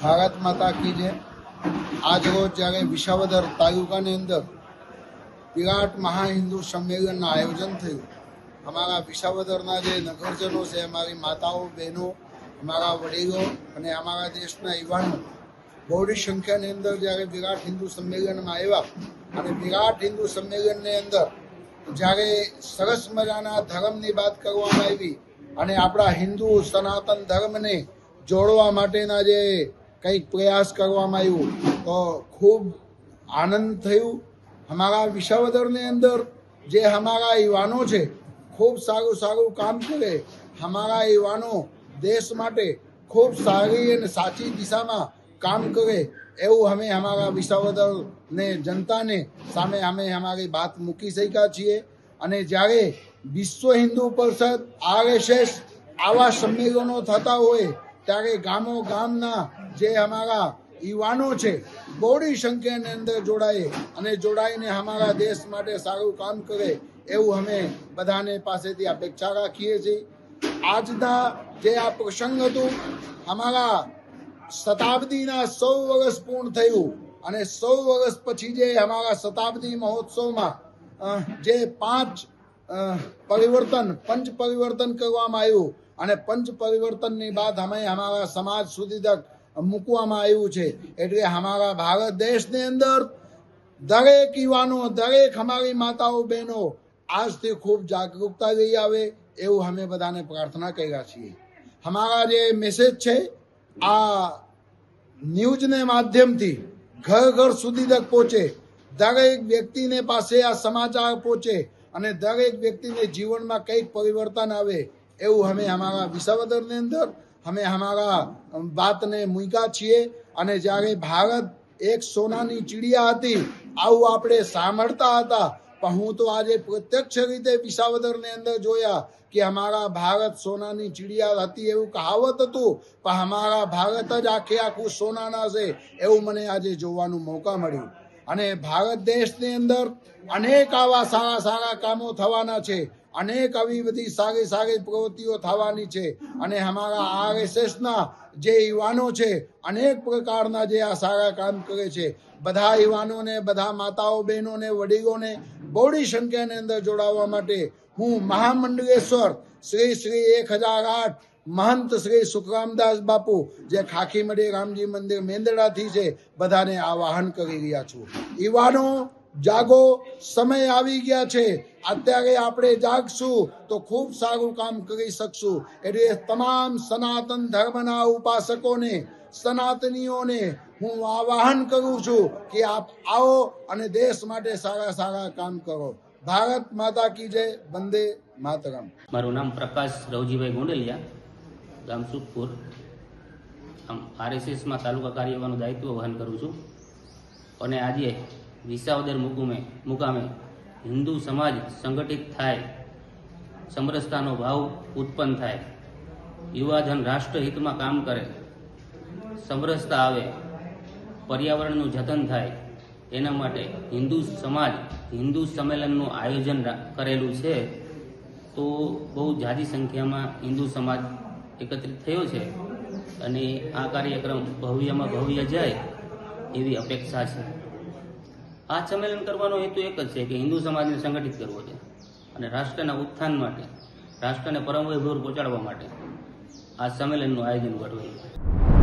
ભારત માતા કી જય। આજ રોજ જ્યારે વિસાવદર તાલુકાની અંદર વિરાટ મહાહિન્દુ સંમેલનનું આયોજન થયું, અમારા વિસાવદરના જે નગરજનો છે, અમારી માતાઓ, બહેનો, અમારા વડીલો અને અમારા દેશના યુવાનો બહોળી સંખ્યાની અંદર જ્યારે વિરાટ હિન્દુ સંમેલનમાં આવ્યા અને વિરાટ હિન્દુ સંમેલનની અંદર જ્યારે સરસ મજાના ધર્મની વાત કરવામાં આવી અને આપણા હિન્દુ સનાતન ધર્મને જોડવા માટેના જે કંઈક પ્રયાસ કરવામાં આવ્યું તો ખૂબ આનંદ થયું। અમારા વિસાવદરની અંદર જે અમારા યુવાનો છે ખૂબ સારું કામ કરે, અમારા યુવાનો દેશ માટે ખૂબ સારી અને સાચી દિશામાં કામ કરે એવું અમે અમારા વિસાવદરને જનતાને સામે અમે અમારી વાત મૂકી શક્યા છીએ। અને જ્યારે વિશ્વ હિન્દુ પરિષદ RSS આવા સંમેલનો થતા હોય ત્યારે ગામના જે અમારા યુવાનો છે બહોળી સંખ્યાની અંદર જોડાઈને અમારા દેશ માટે સારું કામ કરે એવું અમે બધાને પાસેથી અપેક્ષા રાખીએ છીએ। આજના જે આ પ્રસંગ હતું, અમારા શતાબ્દીના 100 વર્ષ પૂર્ણ થયું અને 100 વર્ષ પછી જે અમારા શતાબ્દી મહોત્સવમાં જે પંચ પરિવર્તન કરવામાં આવ્યું અને પંચ પરિવર્તનની બાદ અમે અમારા સમાજ સુધી તક મૂકવામાં આવ્યું છે। એટલે અમારા ભારત દેશની અંદર દરેક યુવાનો, દરેક અમારી માતાઓ, બહેનો આજથી ખૂબ જાગૃતતા લઈ આવે એવું અમે બધાને પ્રાર્થના કર્યા છીએ। અમારા જે મેસેજ છે આ ન્યૂઝને માધ્યમથી ઘર સુધી તક પહોંચે, દરેક વ્યક્તિને પાસે આ સમાચાર પહોંચે અને દરેક વ્યક્તિને જીવનમાં કંઈક પરિવર્તન આવે એવું અમે અમારા વિસાવદરની અંદર અમે અમારા વાતને મૂક્યા છીએ। અને જ્યારે ભારત એક સોનાની ચીડિયા હતી આવું આપણે સાંભળતા હતા, પણ હું તો આજે પ્રત્યક્ષ રીતે વિસાવદરની અંદર જોયા કે અમારા ભારત સોનાની ચીડિયા હતી એવું કહાવત હતું, પણ અમારા ભારત જ આખું સોનાના છે એવું મને આજે જોવાનું મોકા મળ્યું। અને ભારત દેશની અંદર અનેક આવા સારા કામો થવાના છે, અનેક આવી બધી સારી પ્રવૃત્તિઓ થવાની છે। અને અમારા RSSના જે યુવાનો છે અનેક પ્રકારના જે આ સારા કામ કરે છે, બધા યુવાનોને, બધા માતાઓ, બહેનોને, વડીલોને બહોળી સંખ્યાની અંદર જોડાવા માટે હું મહામંડલેશ્વર શ્રી 1008 મહંત શ્રી સુખરામદાસ બાપુ જે ખાખીમડી રામજી મંદિર મેંદડાથી છે બધાને આવાહન કરી રહ્યા છું। યુવાનો જાગો, સમય આવી ગયા છે, અત્યારે આપણે જાગશું તો ખૂબ સારું કામ કરી શકશું। એટલે તમામ સનાતન ધર્મના ઉપાસકોને, સનાતનીઓને હું આવાહન કરું છું કે આપ આવો અને દેશ માટે સારા કામ કરો। ભારત માતા કી જય, વંદે માતરમ। મારું નામ પ્રકાશ રવજીભાઈ ગોંડલિયા, ગામ સુખપુર। RSSમાં તાલુકા કાર્યવાહનું દાયિત્વ વહન કરું છું અને આજે વિસાવદર મુકામે હિન્દુ સમાજ સંગઠિત થાય, સમરસતાનો ભાવ ઉત્પન્ન થાય, યુવાધન રાષ્ટ્રહિતમાં કામ કરે, સમરસતા આવે, પર્યાવરણનું જતન થાય, એના માટે હિન્દુ સંમેલનનું આયોજન કરેલું છે। તો બહુ જાજી સંખ્યામાં હિન્દુ સમાજ એકત્રિત થયો છે અને આ કાર્યક્રમ ભવ્યમાં ભવ્ય જાય એવી અપેક્ષા છે। આ સંમેલન કરવાનો હેતુ એક જ છે કે હિન્દુ સમાજને સંગઠિત કરવો છે અને રાષ્ટ્રના ઉત્થાન માટે, રાષ્ટ્રને પરમ વૈભવ પહોંચાડવા માટે આ સંમેલનનું આયોજન કરવું છે।